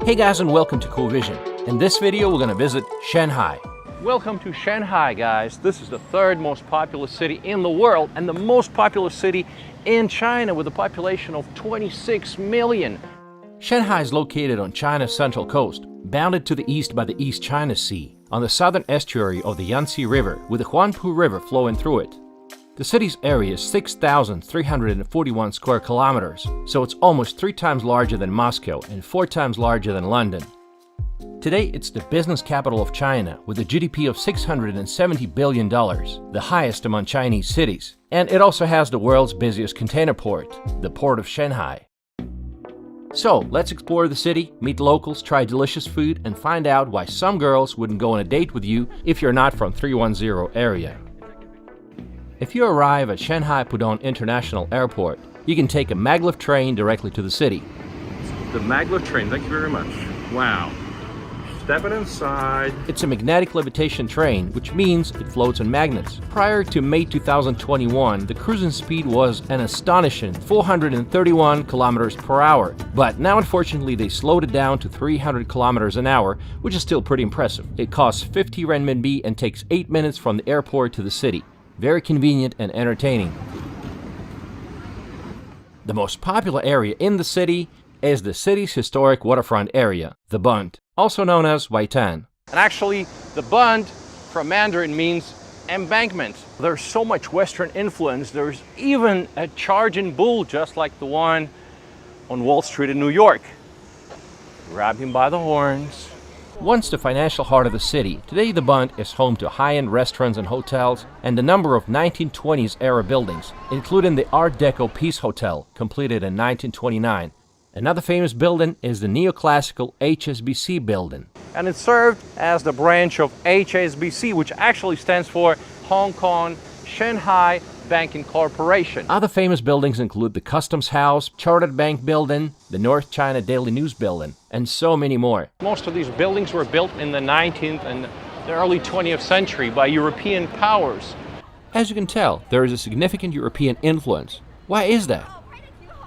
Hey guys, and welcome to Cool Vision. In this video we're going to visit Shanghai. Welcome to Shanghai, guys. This is the third most populous city in the world and the most populous city in China with a population of 26 million. Shanghai is located on China's central coast, bounded to the east by the East China Sea, on the southern estuary of the Yangtze River with the Huangpu River flowing through it. The city's area is 6,341 square kilometers, so it's almost 3 times larger than Moscow and 4 times larger than London. Today, it's the business capital of China with a GDP of $670 billion, the highest among Chinese cities. And it also has the world's busiest container port, the Port of Shanghai. So, let's explore the city, meet locals, try delicious food, and find out why some girls wouldn't go on a date with you if you're not from 310 area. If you arrive at Shanghai Pudong International Airport, you can take a maglev train directly to the city. The maglev train, thank you very much. Wow. Stepping inside. It's a magnetic levitation train, which means it floats on magnets. Prior to May 2021, the cruising speed was an astonishing 431 kilometers per hour. But now, unfortunately, they slowed it down to 300 kilometers an hour, which is still pretty impressive. It costs 50 renminbi and takes 8 minutes from the airport to the city. Very convenient and entertaining. The most popular area in the city is the city's historic waterfront area, the Bund, also known as Waitan. And actually, the Bund from Mandarin means embankment. There's so much Western influence, there's even a charging bull just like the one on Wall Street in New York. Grab him by the horns. Once the financial heart of the city, today the Bund is home to high-end restaurants and hotels and a number of 1920s era buildings, including the Art Deco Peace Hotel, completed in 1929. Another famous building is the neoclassical HSBC building. And it's served as the branch of HSBC, which actually stands for Hong Kong Shanghai Banking Corporation. Other famous buildings include the Customs House, Chartered Bank Building, the North China Daily News Building, and so many more. Most of these buildings were built in the 19th and the early 20th century by European powers. As you can tell, there is a significant European influence. Why is that?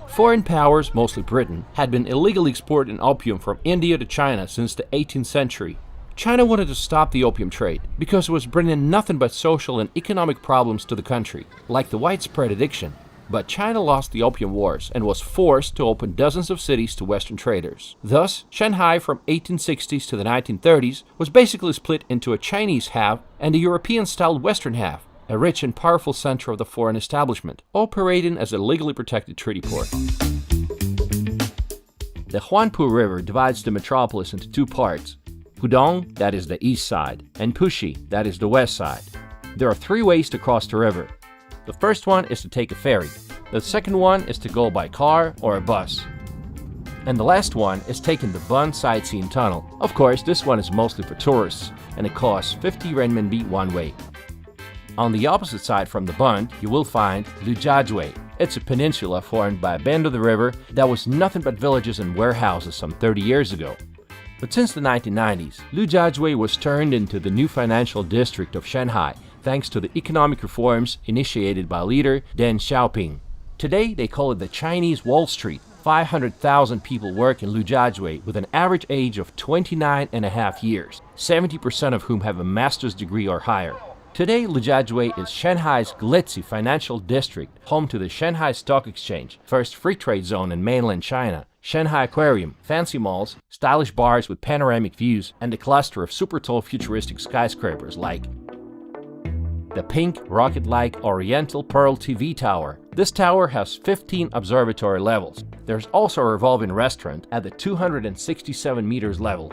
Foreign powers, mostly Britain, had been illegally exporting opium from India to China since the 18th century. China wanted to stop the opium trade because it was bringing nothing but social and economic problems to the country, like the widespread addiction. But China lost the opium wars and was forced to open dozens of cities to Western traders. Thus, Shanghai from 1860s to the 1930s was basically split into a Chinese half and a European-styled Western half, a rich and powerful center of the foreign establishment, operating as a legally protected treaty port. The Huangpu River divides the metropolis into 2 parts. Pudong, that is the east side, and Puxi, that is the west side. There are 3 ways to cross the river. The first one is to take a ferry. The second one is to go by car or a bus. And the last one is taking the Bund Sightseeing Tunnel. Of course, this one is mostly for tourists, and it costs 50 renminbi one way. On the opposite side from the Bund, you will find Lujiazui. It's a peninsula formed by a bend of the river that was nothing but villages and warehouses some 30 years ago. But since the 1990s, Lujiazui was turned into the new financial district of Shanghai, thanks to the economic reforms initiated by leader Deng Xiaoping. Today, they call it the Chinese Wall Street. 500,000 people work in Lujiazui with an average age of 29.5 years, 70% of whom have a master's degree or higher. Today, Lujiazui is Shanghai's glitzy financial district, home to the Shanghai Stock Exchange, first free trade zone in mainland China, Shanghai Aquarium, fancy malls, stylish bars with panoramic views, and a cluster of super tall futuristic skyscrapers like the pink, rocket-like Oriental Pearl TV Tower. This tower has 15 observatory levels. There's also a revolving restaurant at the 267 meters level.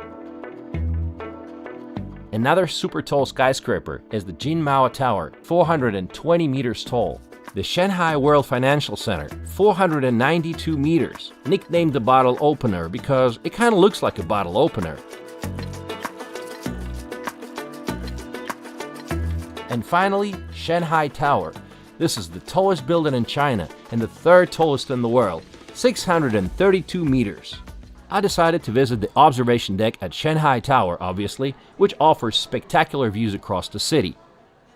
Another super tall skyscraper is the Jinmao Tower, 420 meters tall. The Shanghai World Financial Center, 492 meters, nicknamed the bottle opener because it kind of looks like a bottle opener. And finally, Shanghai Tower. This is the tallest building in China and the 3rd tallest in the world, 632 meters. I decided to visit the observation deck at Shanghai Tower, obviously, which offers spectacular views across the city.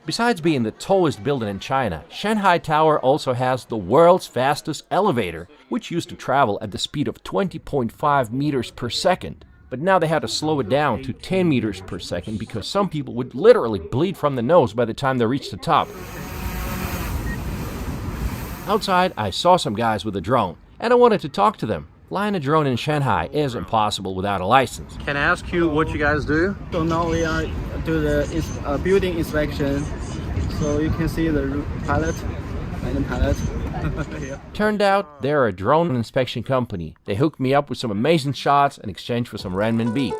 Besides being the tallest building in China, Shanghai Tower also has the world's fastest elevator, which used to travel at the speed of 20.5 meters per second. But now they had to slow it down to 10 meters per second because some people would literally bleed from the nose by the time they reached the top. Outside, I saw some guys with a drone, and I wanted to talk to them. Flying a drone in Shanghai is impossible without a license. Can I ask you what you guys do? So now we are do the building inspection. So you can see the pilot and the pilot. Yeah. Turned out they're a drone inspection company. They hooked me up with some amazing shots in exchange for some renminbi.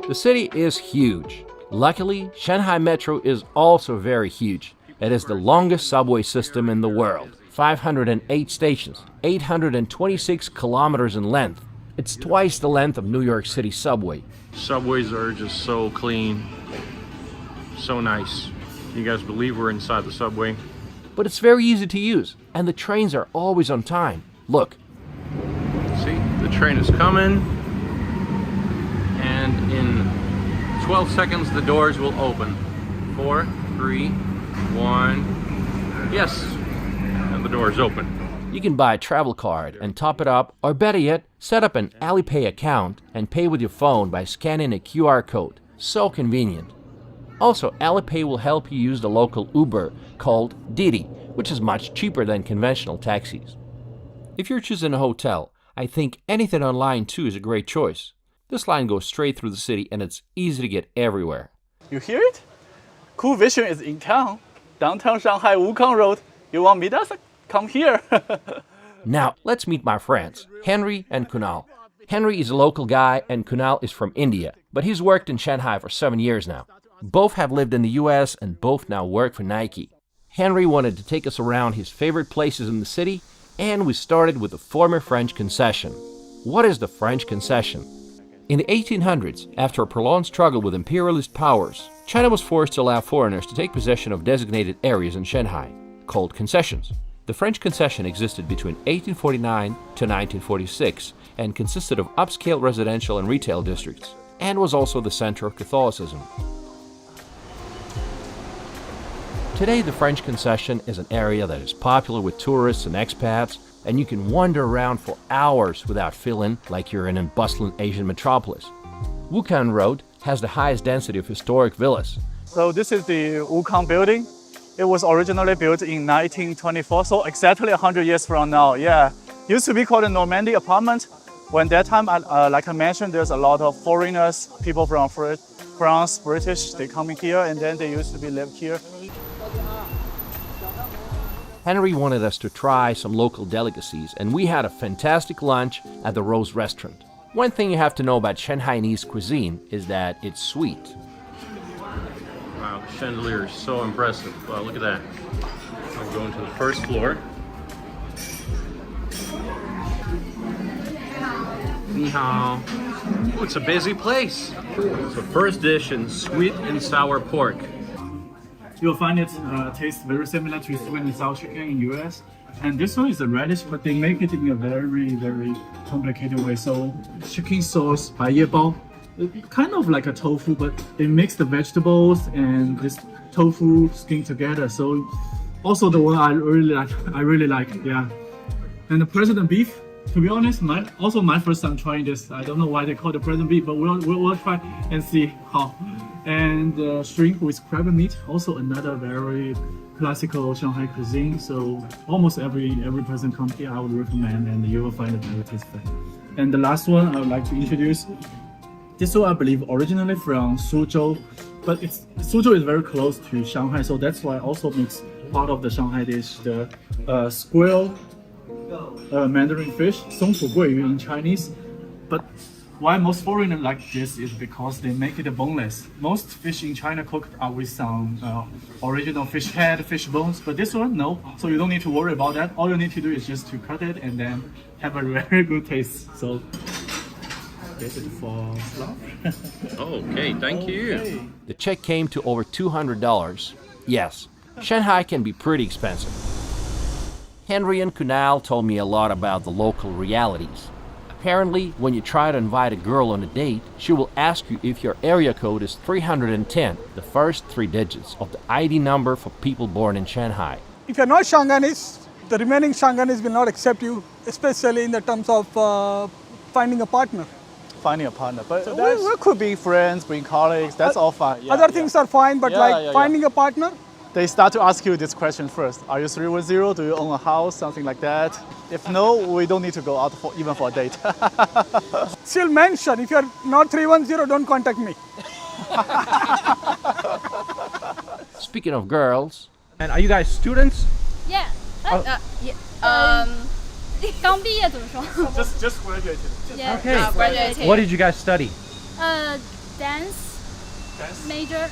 The city is huge. Luckily, Shanghai Metro is also very huge. It is the longest subway system in the world. 508 stations, 826 kilometers in length. It's twice the length of New York City subway. Subways are just so clean, so nice. You guys believe we're inside the subway? But it's very easy to use, and the trains are always on time. Look. See, the train is coming, and in 12 seconds the doors will open. 4, 3, 1, yes, and the door is open. You can buy a travel card and top it up, or better yet, set up an Alipay account and pay with your phone by scanning a QR code. So convenient. Also, Alipay will help you use the local Uber called Didi, which is much cheaper than conventional taxis. If you're choosing a hotel, I think anything online too is a great choice. This line goes straight through the city and it's easy to get everywhere. You hear it? Cool Vision is in town. Downtown Shanghai, Wukong Road. You want to meet us? Come here. Now, let's meet my friends, Henry and Kunal. Henry is a local guy and Kunal is from India, but he's worked in Shanghai for 7 years now. Both have lived in the US and both now work for Nike. Henry wanted to take us around his favorite places in the city, and we started with the former French concession. What is the French concession? In the 1800s, after a prolonged struggle with imperialist powers, China was forced to allow foreigners to take possession of designated areas in Shanghai, called concessions. The French concession existed between 1849 to 1946 and consisted of upscale residential and retail districts, and was also the center of Catholicism. Today, the French concession is an area that is popular with tourists and expats, and you can wander around for hours without feeling like you're in a bustling Asian metropolis. Wukong Road has the highest density of historic villas. So this is the Wukong building. It was originally built in 1924, so exactly 100 years from now. Yeah, used to be called the Normandy apartment. When that time, like I mentioned, there's a lot of foreigners, people from France, British, they come in here, and then they used to be lived here. Henry wanted us to try some local delicacies, and we had a fantastic lunch at the Rose restaurant. One thing you have to know about Shanghainese cuisine is that it's sweet. Wow, the chandelier is so impressive. Wow, look at that. I'm going to the first floor. Ni hao. Oh, it's a busy place. So first dish in sweet and sour pork. You'll find it tastes very similar to sweet and sour chicken in US. And this one is a radish, but they make it in a very, very complicated way. So chicken sauce, 白叶包, kind of like a tofu, but they mix the vegetables and this tofu skin together. So also the one I really like, yeah. And the president beef, to be honest, my first time trying this. I don't know why they call it president beef, but we'll try and see how. And shrimp with crab meat, also another very classical Shanghai cuisine. So almost every person come here, I would recommend, and you will find it very tasty. And the last one I would like to introduce. This one I believe originally from Suzhou, but Suzhou is very close to Shanghai, so that's why also makes part of the Shanghai dish, the squirrel Mandarin fish, 松鼠桂鱼 in Chinese. But why most foreigners like this is because they make it boneless. Most fish in China cooked are with some original fish head, fish bones, but this one, no. So you don't need to worry about that. All you need to do is just to cut it and then have a very good taste. So this is for love. Okay, thank you. The check came to over $200. Yes, Shanghai can be pretty expensive. Henry and Kunal told me a lot about the local realities. Apparently, when you try to invite a girl on a date, she will ask you if your area code is 310, the first 3 digits of the ID number for people born in Shanghai. If you're not Shanghainese, the remaining Shanghainese will not accept you, especially in the terms of finding a partner. Finding a partner, but So we could be friends, being colleagues. That's all fine. Yeah, Other things are fine, but finding a partner. They start to ask you this question first. Are you 310? Do you own a house? Something like that. If no, we don't need to go out even for a date. She'll mention, if you're not 310, don't contact me. Speaking of girls, and are you guys students? Yeah. 刚毕业怎么说 just graduated. Yeah. Okay. Graduated. What did you guys study? Dance major.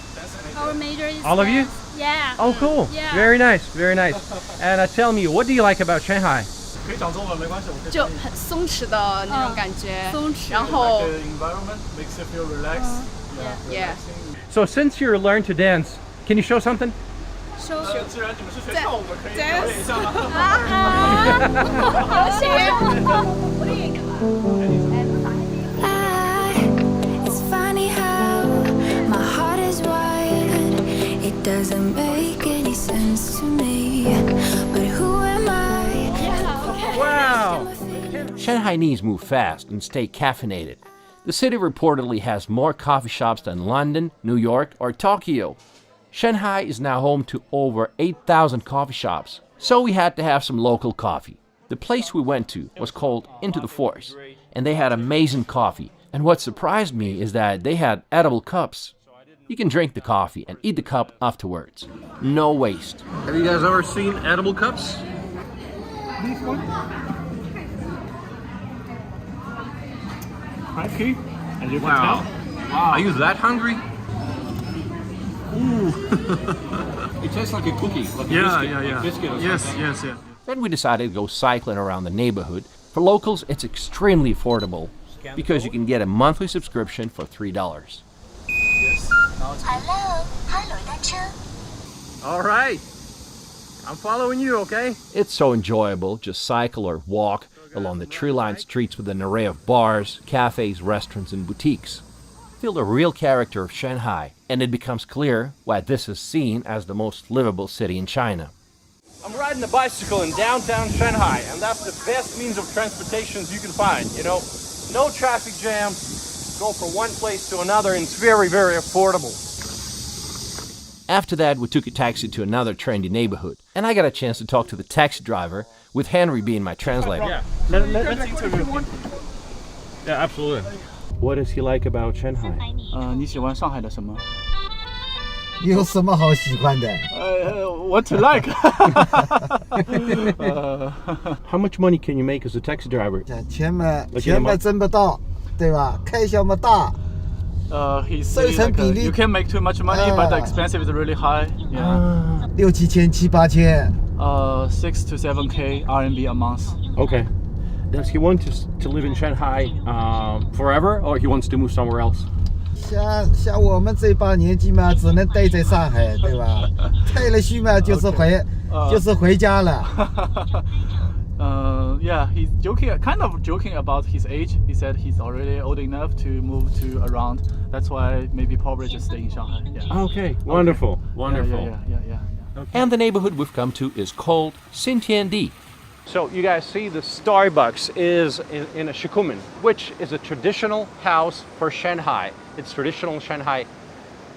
Our major is All of you? dance. Yeah. Oh, cool. Yeah. Very nice, very nice. And tell me, what do you like about Shanghai? 可以讲中文没关系，我可以就很松弛的那种感觉，松弛然后 The environment makes you feel relaxed. yeah， So since you learned to dance, can you show something? 既然你们是学跳舞的，可以表演一下吗？好谢谢。 It's funny how my heart is wired. It doesn't make any sense to me. But who am I? Wow! Shanghainese move fast and stay caffeinated. The city reportedly has more coffee shops than London, New York, or Tokyo. Shanghai is now home to over 8,000 coffee shops, so we had to have some local coffee. The place we went to was called Into the Forest, and they had amazing coffee. And what surprised me is that they had edible cups. You can drink the coffee and eat the cup afterwards. No waste. Have you guys ever seen edible cups? This one. Right here. As you can Wow. tell. Are you that hungry? Ooh. It tastes like a cookie, like a biscuit or something. yes. Then we decided to go cycling around the neighborhood. For locals, it's extremely affordable because you can get a monthly subscription for $3. Hello, 单车. All right. I'm following you, okay? It's so enjoyable. Just cycle or walk along the tree-lined streets with an array of bars, cafes, restaurants, and boutiques. Feel the real character of Shanghai, and it becomes clear why this is seen as the most livable city in China. I'm riding a bicycle in downtown Shanghai, and that's the best means of transportation you can find. You know, no traffic jams, go from one place to another, and it's very, very affordable. After that, we took a taxi to another trendy neighborhood, and I got a chance to talk to the taxi driver, with Henry being my translator. Yeah. Let's interview him. Yeah, absolutely. What does he like about Shanghai? 你喜欢上海的什么？有什么好喜欢的？ What you like? How much money can you make as a taxi driver? 钱嘛挣不到，对吧？开销嘛大。 He's 收成比例 you can't make too much money, but the expensive is really high. Yeah. 6、7千、7、8千。 6 to 7K RMB a month. Okay. Does he want to live in Shanghai forever, or he wants to move somewhere else? 像我们这把年纪嘛，只能待在上海，对吧？退了休嘛，就是回家了。Yeah, he's kind of joking about his age. He said he's already old enough to move to around. That's why maybe probably just stay in Shanghai. Yeah. Okay, wonderful, wonderful. Yeah. And the neighborhood we've come to is called Xintiandi. So you guys see the Starbucks is in a shikumen, which is a traditional house for Shanghai. It's traditional Shanghai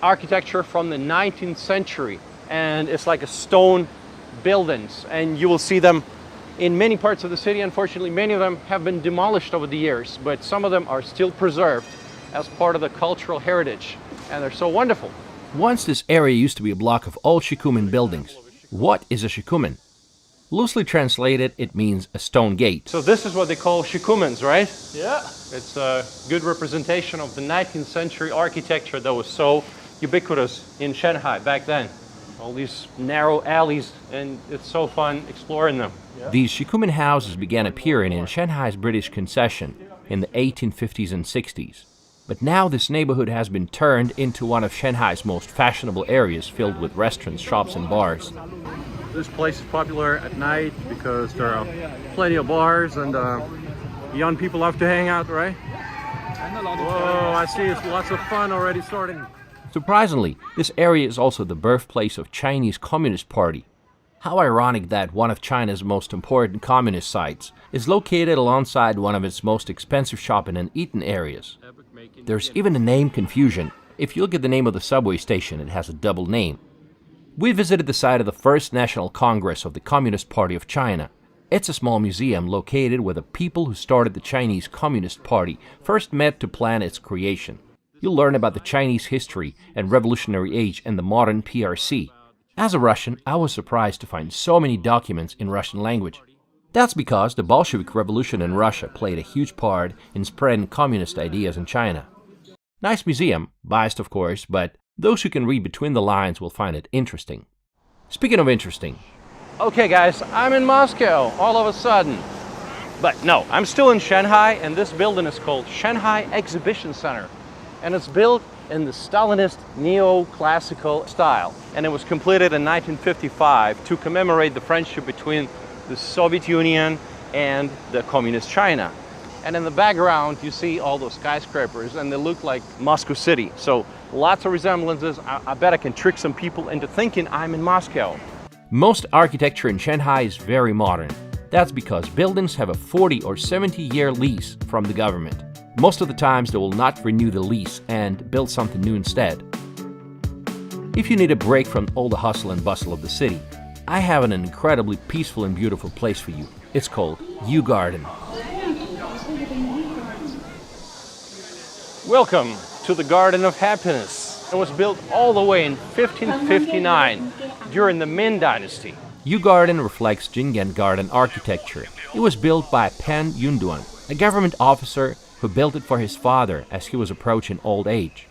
architecture from the 19th century, and it's like a stone buildings, and you will see them in many parts of the city. Unfortunately, many of them have been demolished over the years, but some of them are still preserved as part of the cultural heritage, and they're so wonderful. Once this area used to be a block of old shikumen buildings. What is a shikumen? Loosely translated, it means a stone gate. So this is what they call shikumens, right? Yeah. It's a good representation of the 19th century architecture that was so ubiquitous in Shanghai back then. All these narrow alleys, and it's so fun exploring them. Yeah. These shikumen houses began appearing in Shanghai's British concession in the 1850s and 60s. But now this neighborhood has been turned into one of Shanghai's most fashionable areas, filled with restaurants, shops, and bars. This place is popular at night because there are plenty of bars, and young people love to hang out, right? Whoa, I see it's lots of fun already starting. Surprisingly, this area is also the birthplace of Chinese Communist Party. How ironic that one of China's most important communist sites is located alongside one of its most expensive shopping and eating areas. There's even a name confusion. If you look at the name of the subway station, it has a double name. We visited the site of the First National Congress of the Communist Party of China. It's a small museum located where the people who started the Chinese Communist Party first met to plan its creation. You'll learn about the Chinese history and revolutionary age and the modern PRC. As a Russian, I was surprised to find so many documents in Russian language. That's because the Bolshevik Revolution in Russia played a huge part in spreading communist ideas in China. Nice museum, biased of course, but those who can read between the lines will find it interesting. Speaking of interesting. Okay guys, I'm in Moscow all of a sudden. But no, I'm still in Shanghai, and this building is called Shanghai Exhibition Center. And it's built in the Stalinist neoclassical style. And it was completed in 1955 to commemorate the friendship between the Soviet Union and the Communist China. And in the background, you see all those skyscrapers, and they look like Moscow City. So lots of resemblances. I bet I can trick some people into thinking I'm in Moscow. Most architecture in Shanghai is very modern. That's because buildings have a 40 or 70-year lease from the government. Most of the times they will not renew the lease and build something new instead. If you need a break from all the hustle and bustle of the city, I have an incredibly peaceful and beautiful place for you. It's called Yew Garden. Welcome to the Garden of Happiness. It was built all the way in 1559 during the Ming Dynasty. Yew Garden reflects Jingyan Garden architecture. It was built by Pan Yunduan, a government officer who built it for his father as he was approaching old age.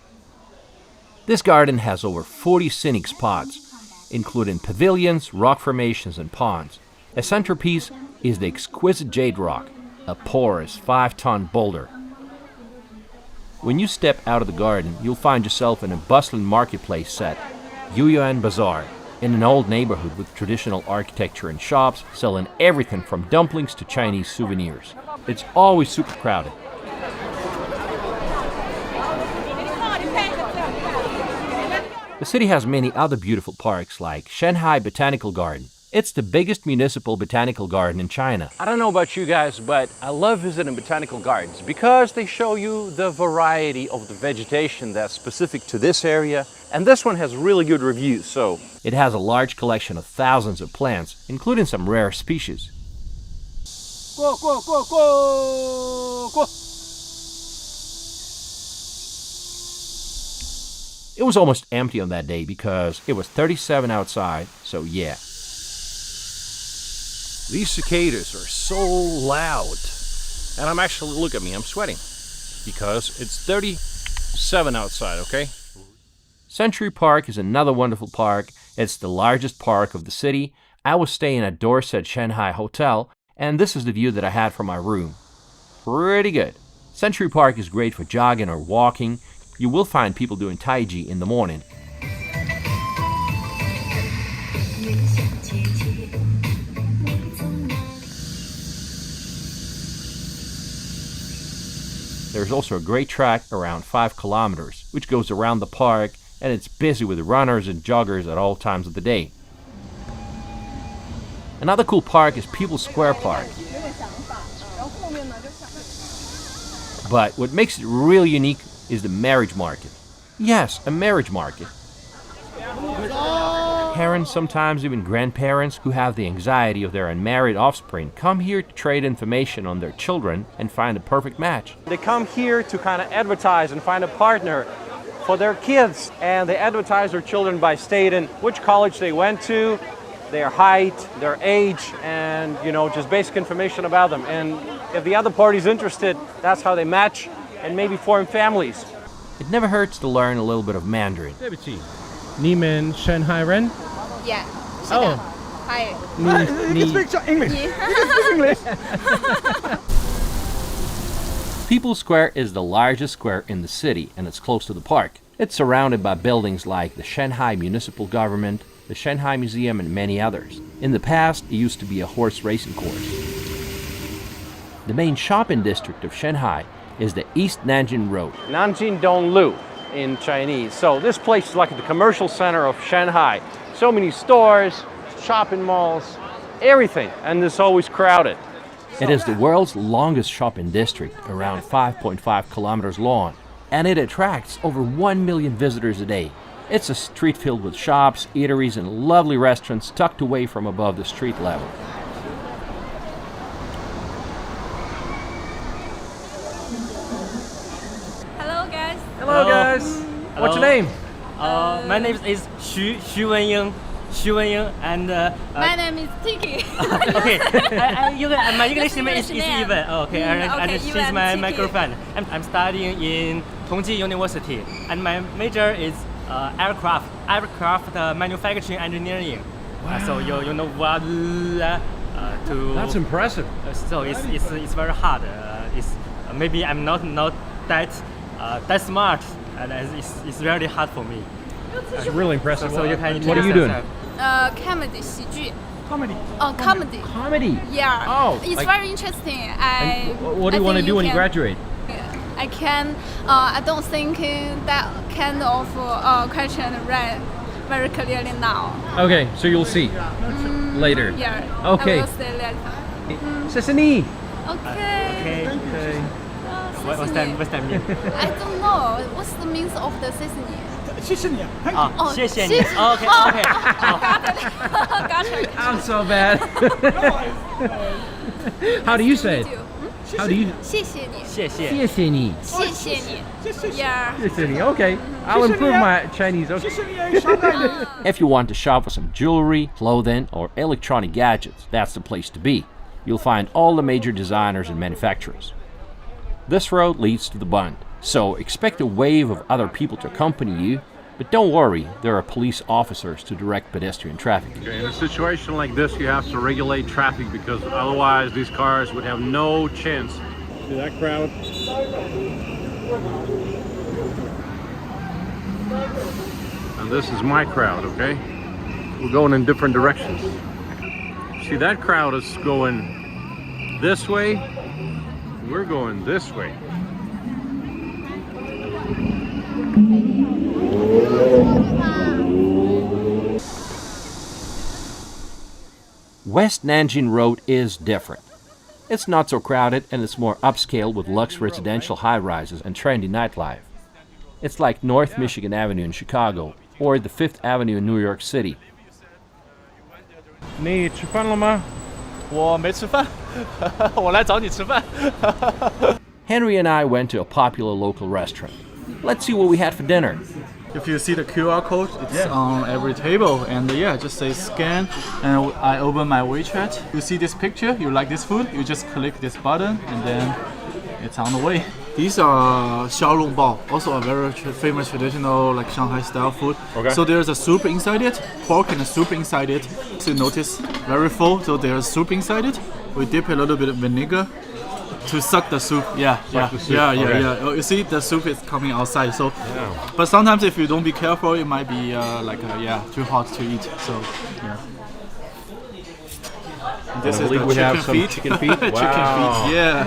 This garden has over 40 scenic spots, including pavilions, rock formations, and ponds. A centerpiece is the exquisite jade rock, a porous 5-ton boulder. When you step out of the garden, you'll find yourself in a bustling marketplace set, Yuyuan Bazaar, in an old neighborhood with traditional architecture and shops selling everything from dumplings to Chinese souvenirs. It's always super crowded. The city has many other beautiful parks like Shanghai Botanical Garden. It's the biggest municipal botanical garden in China. I don't know about you guys, but I love visiting botanical gardens because they show you the variety of the vegetation that's specific to this area. And this one has really good reviews, so it has a large collection of thousands of plants, including some rare species. Go, go, go, go, go. It was almost empty on that day because it was 37 outside, so yeah. These cicadas are so loud. And look at me, I'm sweating. Because it's 37 outside, okay? Century Park is another wonderful park. It's the largest park of the city. I was staying at Dorset Shanghai Hotel, and this is the view that I had from my room. Pretty good. Century Park is great for jogging or walking. You will find people doing Tai Chi in the morning. There's also a great track around 5 kilometers, which goes around the park, and it's busy with runners and joggers at all times of the day. Another cool park is People's Square Park. But what makes it really unique is the marriage market. Yes, a marriage market. Parents, sometimes even grandparents, who have the anxiety of their unmarried offspring come here to trade information on their children and find a perfect match. They come here to kind of advertise and find a partner for their kids, and they advertise their children by stating which college they went to, their height, their age, and just basic information about them. And if the other party's interested, that's how they match and maybe form families. It never hurts to learn a little bit of Mandarin. 对不起，你们上海人？ Yeah. 哦， Hi. You can speak English. You can speak English. People's Square is the largest square in the city, and it's close to the park. It's surrounded by buildings like the Shanghai Municipal Government, the Shanghai Museum, and many others. In the past, it used to be a horse racing course. The main shopping district of Shanghai is the East Nanjing Road. Nanjing Donglu in Chinese. So this place is like the commercial center of Shanghai. So many stores, shopping malls, everything, and it's always crowded. It is the world's longest shopping district, around 5.5 kilometers long, and it attracts over 1 million visitors a day. It's a street filled with shops, eateries, and lovely restaurants tucked away from above the street level. Hello guys. Hello guys! What's your name? My name is Xu Wenying, and My name is Tiki. okay, my English name is Evan. Okay, and okay, she's Evan, my Tiki. girlfriend. I'm studying in Tongji University, and my major is aircraft manufacturing engineering. So you know what to. That's impressive. So it's very hard. It's maybe I'm not that smart, and it's really hard for me. It's really impressive. So you can What are you doing? Comedy 喜剧. Comedy. Comedy. Comedy. Yeah. Oh, it's like- very interesting. What do you want to do when you graduate? I can. I don't think that kind of question right very clearly now. Okay, so you'll see later. Yeah. Okay. I will say later. 谢谢你. Okay. Okay. What's that mean? I don't know what's the meaning of the sesame. 谢谢你，谢谢你。Okay. Got it. I'm so bad. How do you say it? How do you? 谢谢你. 谢谢。谢谢你. 谢谢你. Yeah. 谢谢你. Okay, I'll improve my Chinese. Okay. If you want to shop for some jewelry, clothing, or electronic gadgets, that's the place to be. You'll find all the major designers and manufacturers. This road leads to the Bund, so expect a wave of other people to accompany you, but don't worry, there are police officers to direct pedestrian traffic. In a situation like this, you have to regulate traffic because otherwise these cars would have no chance. See that crowd? And this is my crowd, okay? We're going in different directions. See, that crowd is going this way. We're going this way. West Nanjing Road is different. It's not so crowded and it's more upscale with luxe residential high-rises and trendy nightlife. It's like North Michigan Avenue in Chicago or the Fifth Avenue in New York City. 你吃饭了吗？我没吃饭，我来找你吃饭。 Henry and I went to a popular local restaurant. Let's see what we had for dinner. If you see the QR code, it's on every table, and just say scan, and I open my WeChat. You see this picture, you like this food, you just click this button, and then it's on the way. These are xiaolongbao, also a very famous traditional like Shanghai style food. Okay. So there's a soup inside it, pork and a soup inside it. So you notice very full, so there's soup inside it. We dip a little bit of vinegar to suck the soup. Yeah. Okay. Oh, you see the soup is coming outside. So, but sometimes if you don't be careful, it might be too hot to eat. So yeah. This is the we have some feet. chicken feet. Chicken feet. Yeah.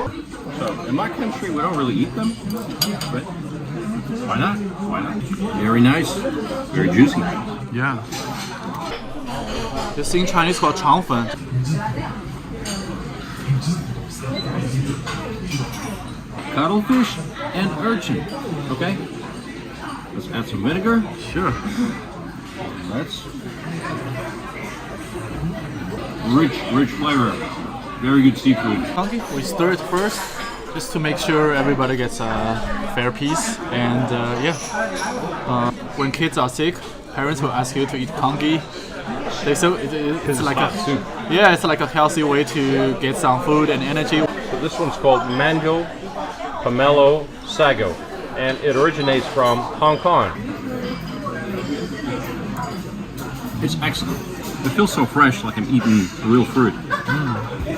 So in my country, we don't really eat them, but why not? Why not? Very nice, very juicy. Yeah. This in Chinese called 肠粉. Cuttlefish and urchin. Okay. Let's add some vinegar. Sure. That's rich flavor. Very good seafood. We stir it first, just to make sure everybody gets a fair piece. And when kids are sick, parents will ask you to eat kangi. It's like a soup. Yeah, it's like a healthy way to get some food and energy. So this one's called Mango Pomelo Sago, and it originates from Hong Kong. It's excellent. It feels so fresh, like I'm eating real fruit.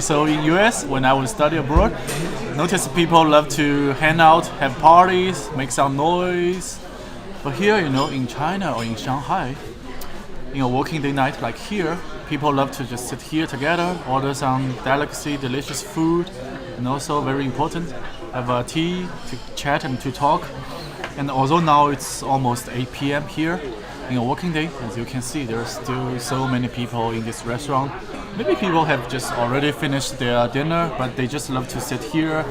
So in US, when I would study abroad, notice people love to hang out, have parties, make some noise. But here, in China or in Shanghai, working day night like here, people love to just sit here together, order some delicacy, delicious food, and also very important, have a tea to chat and to talk. And although now it's almost 8 p.m. here, in a working day, as you can see, there's still so many people in this restaurant. Maybe people have just already finished their dinner, but they just love to sit here,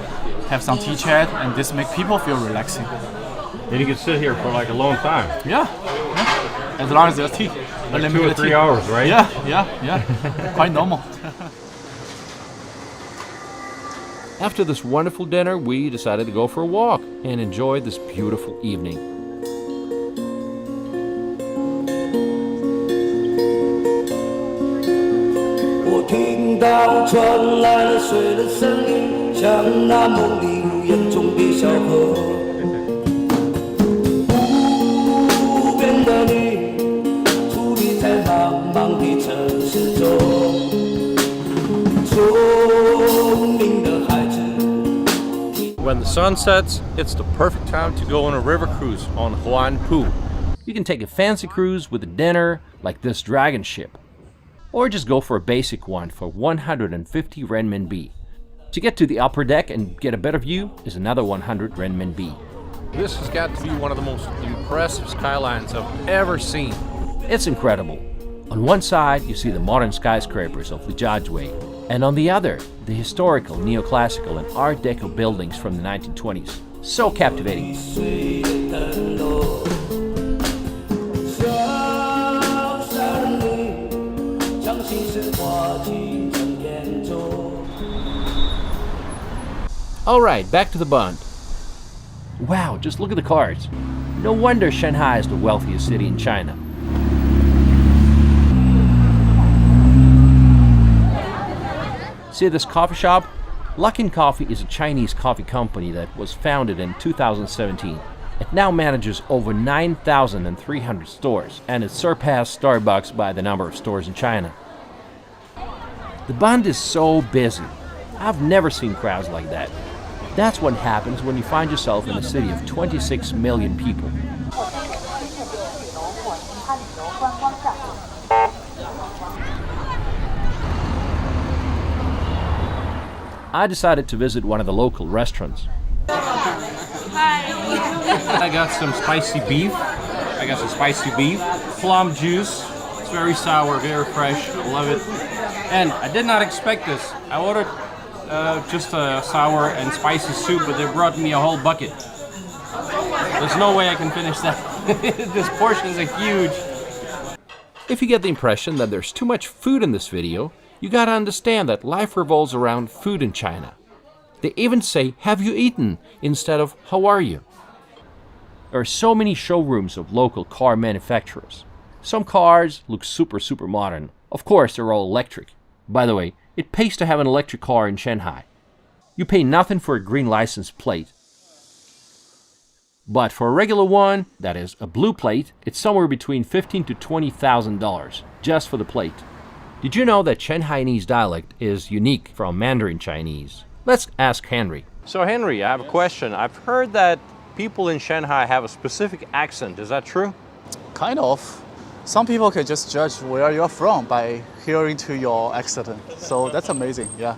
have some tea chat, and this makes people feel relaxing. And you can sit here for like a long time. Yeah, as long as there's tea. Like 2 or 3 hours, right? Yeah. Quite normal. After this wonderful dinner, we decided to go for a walk and enjoy this beautiful evening. When the sun sets, it's the perfect time to go on a river cruise on Huangpu. You can take a fancy cruise with a dinner like this dragon ship, or just go for a basic one for 150 renminbi. To get to the upper deck and get a better view is another 100 renminbi. This has got to be one of the most impressive skylines I've ever seen. It's incredible. On one side, you see the modern skyscrapers of Lijiazhui, and on the other, the historical, neoclassical, and Art Deco buildings from the 1920s. So captivating. Alright, back to the Bund. Wow, just look at the cars. No wonder Shanghai is the wealthiest city in China. See this coffee shop? Luckin Coffee is a Chinese coffee company that was founded in 2017. It now manages over 9,300 stores, and it surpassed Starbucks by the number of stores in China. The Bund is so busy. I've never seen crowds like that. That's what happens when you find yourself in a city of 26 million people. I decided to visit one of the local restaurants. I got some spicy beef. Plum juice. It's very sour, very fresh. I love it. And I did not expect this. I ordered just a sour and spicy soup, but they brought me a whole bucket. There's no way I can finish that. This portions are huge. If you get the impression that there's too much food in this video, you gotta understand that life revolves around food in China. They even say, "Have you eaten?" instead of "How are you?" There are so many showrooms of local car manufacturers. Some cars look super modern. Of course, they're all electric. By the way, it pays to have an electric car in Shanghai. You pay nothing for a green license plate. But for a regular one, that is, a blue plate, it's somewhere between $15,000 to $20,000 just for the plate. Did you know that Shanghainese dialect is unique from Mandarin Chinese? Let's ask Henry. So Henry, I have a question. I've heard that people in Shanghai have a specific accent. Is that true? Kind of. Some people can just judge where you're from by hearing to your accent. So that's amazing, yeah.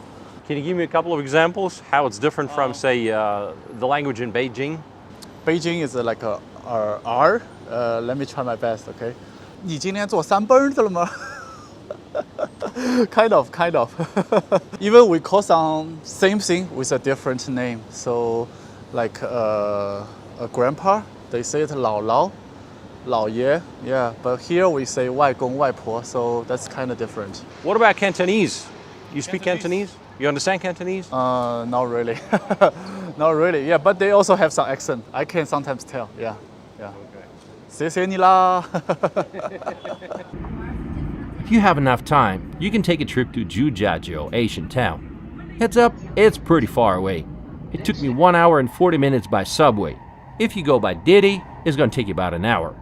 Can you give me a couple of examples how it's different from, say, the language in Beijing? Beijing is like a R. Let me try my best, okay? 你今天做三蹦子了吗? kind of. Even we call some same thing with a different name. So, like a grandpa, they say it 姥姥, 老爷, yeah. But here we say 外公外婆, so that's kind of different. What about Cantonese? You speak Cantonese? You understand Cantonese? Not really. Not really, yeah. But they also have some accent. I can sometimes tell, yeah. Okay. 谢谢你啦. If you have enough time, you can take a trip to Zhujiajiu, Asian town. Heads up, it's pretty far away. It took me 1 hour and 40 minutes by subway. If you go by Didi, it's gonna take you about an hour.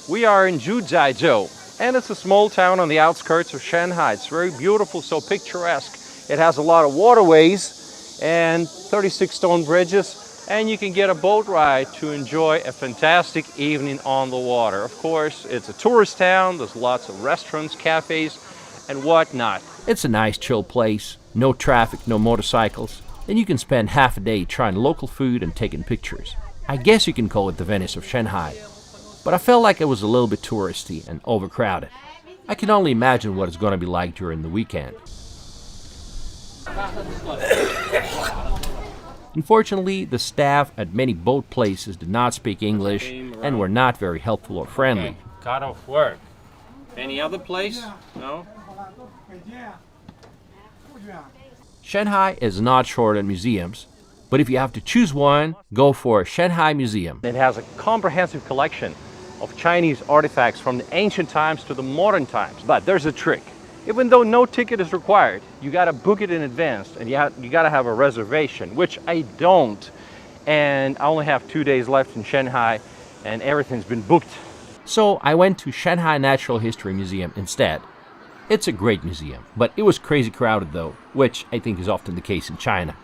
We are in Zhujiajiu, and it's a small town on the outskirts of Shanghai. It's very beautiful, so picturesque. It has a lot of waterways and 36 stone bridges, and you can get a boat ride to enjoy a fantastic evening on the water. Of course, it's a tourist town. There's lots of restaurants, cafes, and whatnot. It's a nice, chill place. No traffic, no motorcycles. And you can spend half a day trying local food and taking pictures. I guess you can call it the Venice of Shanghai. but I felt like it was a little bit touristy and overcrowded. I can only imagine what it's going to be like during the weekend. Unfortunately, the staff at many boat places did not speak English and were not very helpful or friendly. Okay. Cut off work. Any other place? No? Shanghai is not short on museums, but if you have to choose one, go for Shanghai Museum. It has a comprehensive collection of Chinese artifacts from the ancient times to the modern times. But there's a trick. Even though no ticket is required, you gotta book it in advance and you gotta have a reservation, which I don't. And I only have 2 days left in Shanghai and everything's been booked. So I went to Shanghai Natural History Museum instead. It's a great museum, but it was crazy crowded though, which I think is often the case in China.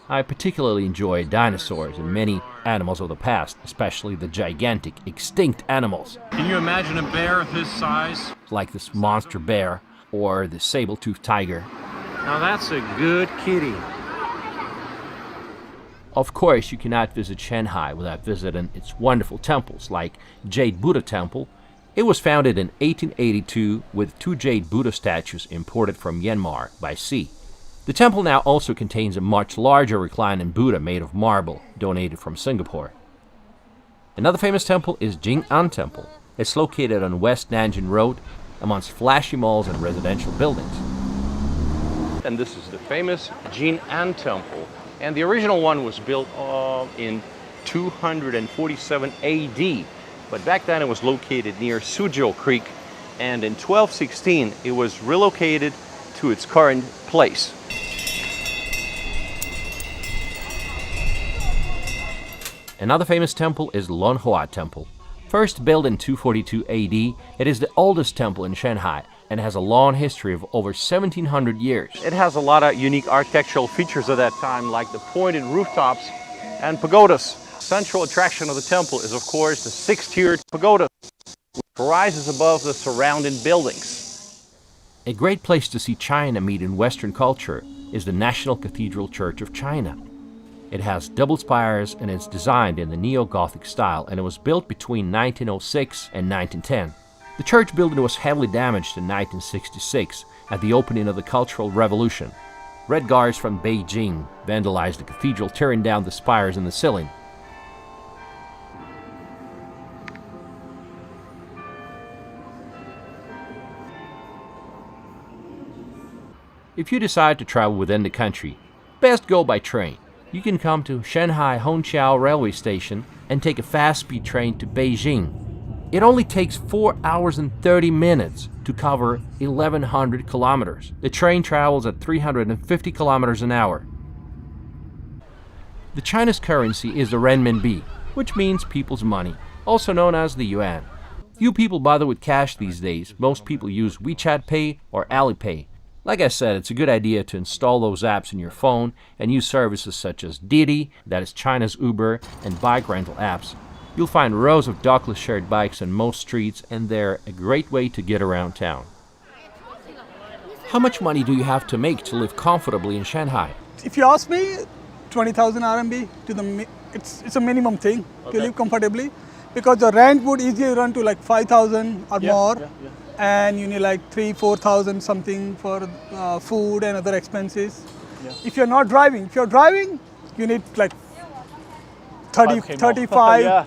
I particularly enjoy dinosaurs and many animals of the past, especially the gigantic, extinct animals. Can you imagine a bear of his size? Like this monster bear or the saber-toothed tiger. Now that's a good kitty. Of course, you cannot visit Shanghai without visiting its wonderful temples, like Jade Buddha Temple. It was founded in 1882 with 2 Jade Buddha statues imported from Myanmar by sea. The temple now also contains a much larger reclining Buddha made of marble, donated from Singapore. Another famous temple is Jing'an Temple. It's located on West Nanjing Road, amongst flashy malls and residential buildings. And this is the famous Jing'an Temple. And the original one was built in 247 AD. But back then it was located near Suzhou Creek. And in 1216 it was relocated to its current place. Another famous temple is Longhua Temple. First built in 242 AD, it is the oldest temple in Shanghai and has a long history of over 1700 years. It has a lot of unique architectural features of that time, like the pointed rooftops and pagodas. Central attraction of the temple is, of course, the 6-tiered pagoda, which rises above the surrounding buildings. A great place to see China meet in Western culture is the National Cathedral Church of China. It has double spires and is designed in the neo-Gothic style, and it was built between 1906 and 1910. The church building was heavily damaged in 1966 at the opening of the Cultural Revolution. Red Guards from Beijing vandalized the cathedral, tearing down the spires and the ceiling. If you decide to travel within the country, best go by train. You can come to Shanghai Hongqiao Railway Station and take a fast-speed train to Beijing. It only takes 4 hours and 30 minutes to cover 1,100 kilometers. The train travels at 350 kilometers an hour. The China's currency is the renminbi, which means people's money, also known as the yuan. Few people bother with cash these days. Most people use WeChat Pay or Alipay. Like I said, it's a good idea to install those apps in your phone and use services such as Didi, that is China's Uber, and bike rental apps. You'll find rows of dockless shared bikes on most streets, and they're a great way to get around town. How much money do you have to make to live comfortably in Shanghai? If you ask me, 20,000 RMB it's a minimum thing to live comfortably, because the rent would easily run to like 5,000 or more. And you need like 3,000-4,000 something for food and other expenses. If you're not driving, you need like 35.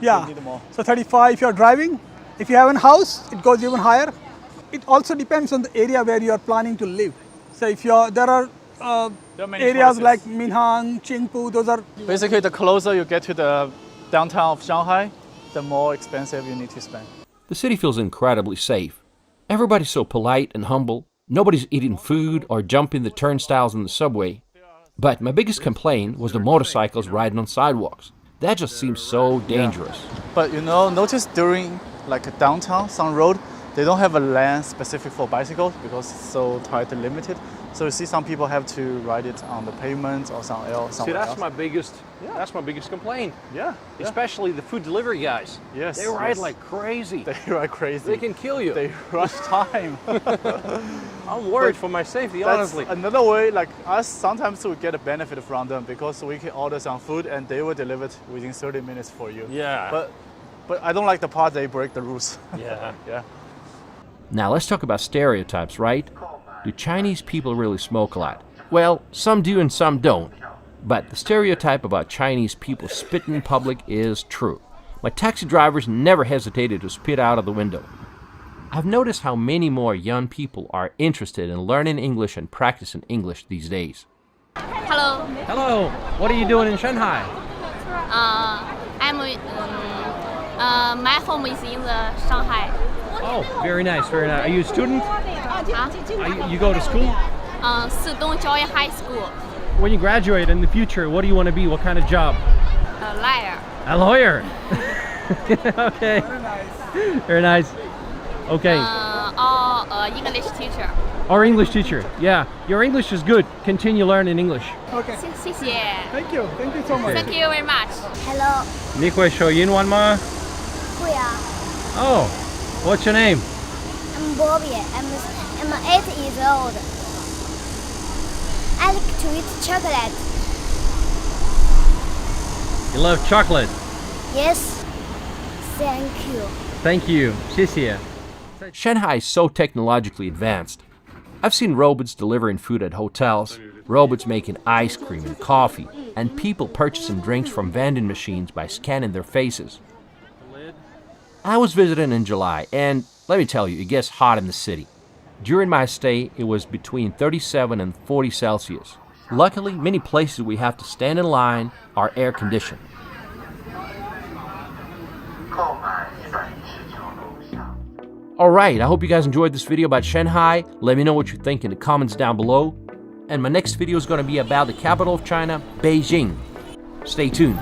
So 35 if you're driving. If you have a house, it goes even higher. It also depends on the area where you are planning to live. So if there are areas like Minhang, Qingpu, those are basically the closer you get to the downtown of Shanghai, the more expensive you need to spend. The city feels incredibly safe. Everybody's so polite and humble. Nobody's eating food or jumping the turnstiles in the subway. But my biggest complaint was the motorcycles riding on sidewalks. That just seems so dangerous. But notice during like a downtown, some road, they don't have a lane specific for bicycles because it's so tightly limited. So you see some people have to ride it on the pavement or somewhere else. See, that's my biggest complaint. Yeah. Especially the food delivery guys. Yes. They ride like crazy. They ride crazy. They can kill you. They rush time. I'm worried for my safety, honestly. Another way, like us, sometimes we get a benefit from them because we can order some food and they will deliver it within 30 minutes for you. Yeah. But I don't like the part they break the rules. Yeah. Yeah. Now let's talk about stereotypes, right? Do Chinese people really smoke a lot? Well, some do and some don't. But the stereotype about Chinese people spitting in public is true. My taxi drivers never hesitated to spit out of the window. I've noticed how many more young people are interested in learning English and practicing English these days. Hello. Hello. What are you doing in Shanghai? My home is in the Shanghai. Oh, very nice, very nice. Are you a student? You go to school? Sidong Joy High School. When you graduate in the future, what do you want to be? What kind of job? A liar. A lawyer. Okay. Very nice. Okay. Or English teacher. Or English teacher. Yeah, your English is good. Continue learning English. Okay. 谢谢. Thank you. Thank you so much. Thank you very much. Hello. 你会说英文吗? 会啊。 Oh, what's your name? I'm Bobby. I'm 8 years old. I like to eat chocolate. You love chocolate. Yes. Thank you. Thank you. 谢谢. Shanghai is so technologically advanced. I've seen robots delivering food at hotels, robots making ice cream and coffee, and people purchasing drinks from vending machines by scanning their faces. I was visiting in July, and let me tell you, it gets hot in the city. During my stay, it was between 37 and 40 Celsius. Luckily, many places we have to stand in line are air conditioned. Alright, I hope you guys enjoyed this video about Shanghai. Let me know what you think in the comments down below. And my next video is going to be about the capital of China, Beijing. Stay tuned.